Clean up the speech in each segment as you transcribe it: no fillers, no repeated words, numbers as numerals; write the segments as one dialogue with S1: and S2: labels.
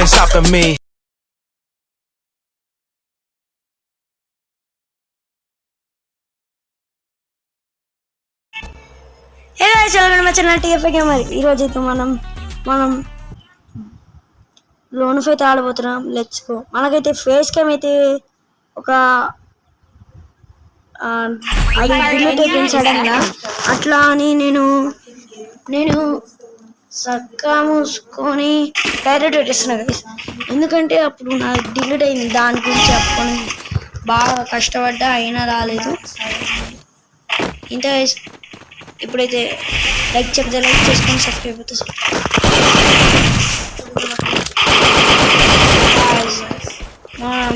S1: nothing stopping me.
S2: Hey guys welcome to my channel TFA gamer. ఈరోజు అయితే మనం lone fight ఆడబోతున్నాం. Let's go. మనకైతే ఫేస్ క్యామ్ అయితే ఒక అది డిలీట్ అయిపోయింది సడన్గా. అట్లా అని నేను సక్కా మూసుకొని డైరెక్ట్ పెట్టేస్తున్నా గైస్. ఎందుకంటే అప్పుడు నాకు డిలీట్ అయింది, దాని గురించి చెప్పుకొని బాగా కష్టపడ్డా అయినా రాలేదు. ఇంత గైస్ ఇప్పుడైతే లైక్ చెప్తే లైక్ చేసుకొని సబ్స్క్రైబ్ అవుతుంది.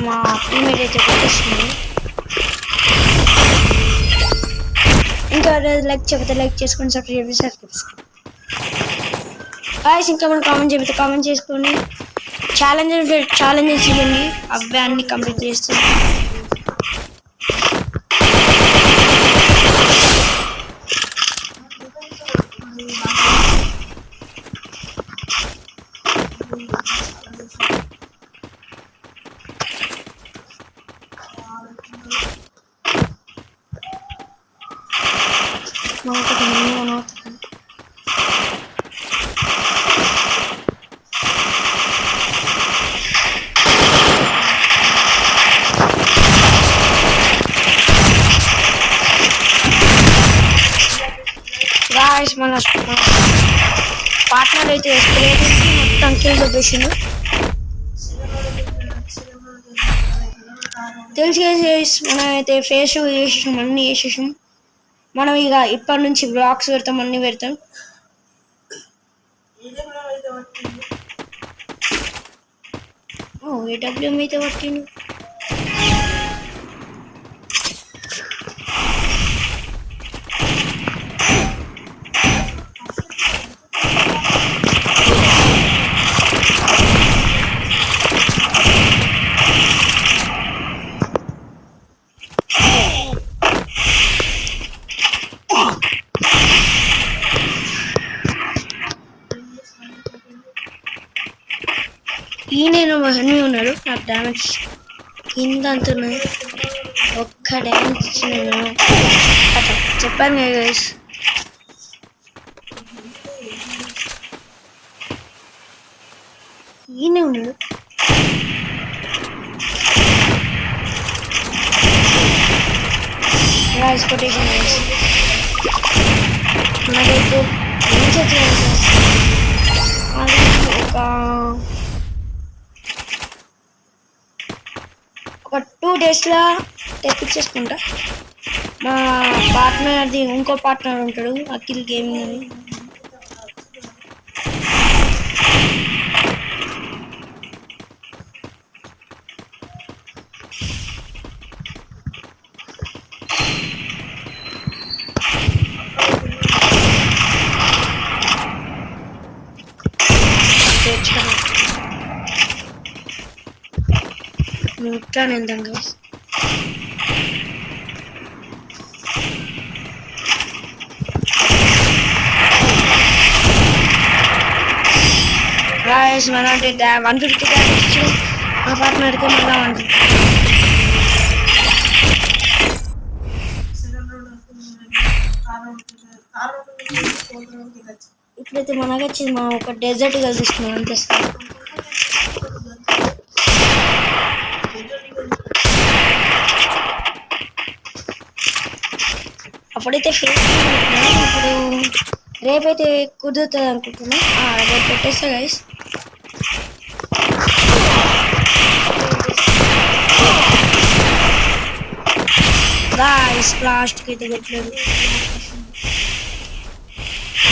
S2: మా టీమేట్ అయితే కొట్టేస్తుంది. ఇంకా లైక్ చెప్తే లైక్ చేసుకొని సబ్స్క్రైబ్ గాయ్స్. ఇంకా మనం కామెంట్ చెబితే కామెంట్ చేసుకొని ఛాలెంజెస్ ఇవ్వండి, అవి అన్ని కంప్లీట్ చేస్తాం. గాయ్స్ మన పార్ట్నర్ అయితే మొత్తం కిల్ చెప్పేసిండు. తెలుసు గైస్, మనం అయితే ఫేస్ చేసేసాం, అన్నీ చేసేసాం. మనం ఇక ఇప్పటి నుంచి బ్లాగ్స్ పెడతాం, అన్నీ పెడతాం. ఏడబ్ల్యూఎం అయితే పట్టిండు. ఈయన మహని ఉన్నాడు. నాకు డ్యామేజ్ కింద అంటున్నది, ఒక్క డ్యామేజ్ ఇచ్చిన చెప్పాను కదా గైస్. ఈయనే ఉన్నాడు. గైస్ కొటేషన్ గైస్ నాకైతే ఒక 2 డేస్లో తెప్పించేసుకుంటా. మా పార్ట్నర్ది ఇంకో పార్ట్నర్ ఉంటాడు, అఖిల్ గేమింగ్ అని. ఇట్లానే వెళ్దాం గైస్. గాయస్ మన అంటే 150 డ్యామేజ్ ఇచ్చి మా పార్ట్నర్కి మళ్ళీ 150. ఇప్పుడైతే మనకు వచ్చింది, మా ఒక డెజర్ట్ కలిసిస్తున్నాం అంతే. అప్పుడైతే ఇప్పుడు రేపైతే కుదురుతుంది అనుకుంటున్నా. రేపు పెట్టేస్తా గైస్. గాయ్స్ లాస్ట్కి అయితే పెట్టలేదు.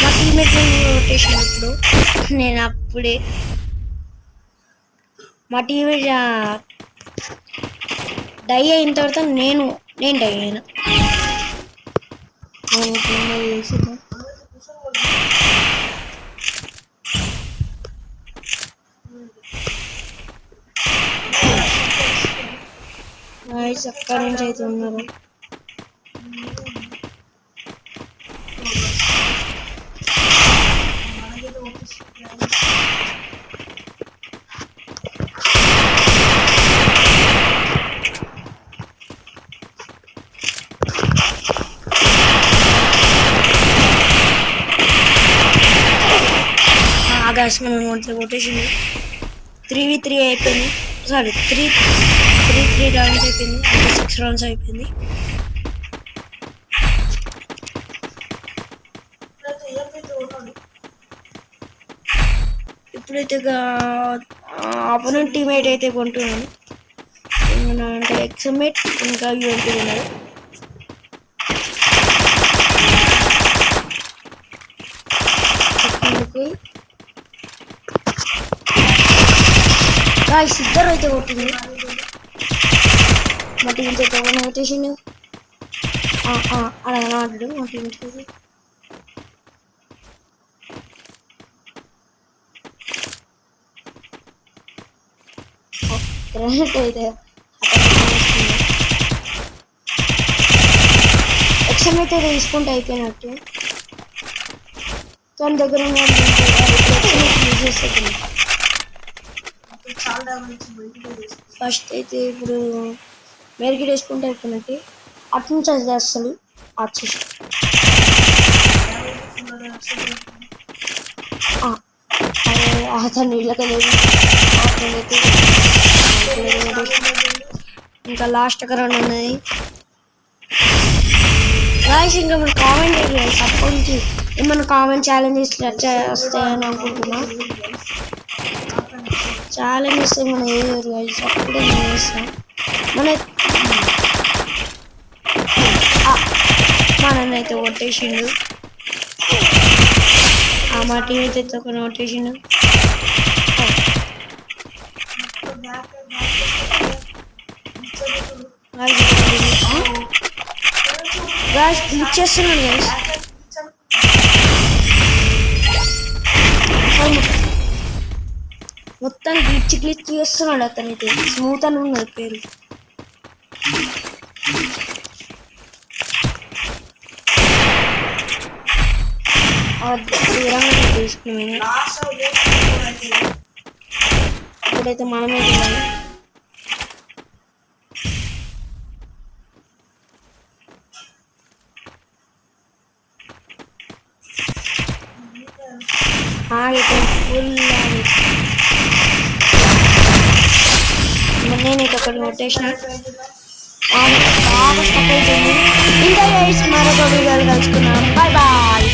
S2: మా టీమేట్ రొటేషన్ ఇప్పుడు నేను అప్పుడే మా టీమేట్ డై అయిన తర్వాత నేను డై అయినా. అక్కడి నుంచి అయితే ఉన్నారు. గాయస్ మనం 1 కొట్టేసింది. 3v3 అయిపోయింది. సారీ 3 రౌండ్స్ అయిపోయింది. అంటే 6 రౌండ్స్ అయిపోయింది. ఇప్పుడైతే అపోనెంట్ టీమేట్ అయితే కొంటున్నాను. అంటే ఎక్స్మేట్ ఇంకా యూఎంపీ ఉన్నారు. గాయ్స్ ఇద్దరు అయితే కొట్టింది. మా టీం అయితే కొట్టేసిండు. అలా ఆడాడు మా టీం గ్రెనేట్ అయితే ఎక్సమ్ అయితే తీసుకుంటే అయిపోయినట్టు. తన దగ్గర ఫస్ట్ అయితే ఇప్పుడు మెరిగిట్ వేసుకుంటే అయిపోయినట్టు. అటు నుంచి అది అసలు వచ్చేసి అతను ఇళ్ళకలేదు. ఇంకా లాస్ట్ ఒక రన్ ఉన్నది. గాయ్స్ ఇంకా మన కామెంట్ అప్పటి నుంచి ఏమన్నా కామెంట్ ఛాలెంజెస్ వస్తాయని అనుకుంటున్నా. ఛాలెంజెస్ ఏమైనా వేయరు గాయ్స్, అప్పుడే నేను వేస్తాం. మననైతే కొట్టేసిండు. మా టీం అయితే కొట్టేసిండు. గాయ్స్ క్లిక్ చేస్తున్నాడు గాయ్స్. మొత్తం గ్లిచ్ చేస్తున్నాడు అతనైతే. స్మూత్ అని ఉన్నది పేరు. దూరంగా తీసుకున్నాను. ఇప్పుడైతే మనమే ఫుల్ నేనైతే ఒకటి కొట్టేసిన. బాగా స్టక్ అయిపోయింది. ఇంకా మరొక వీడియోలు కలుసుకున్నాం. Bye bye.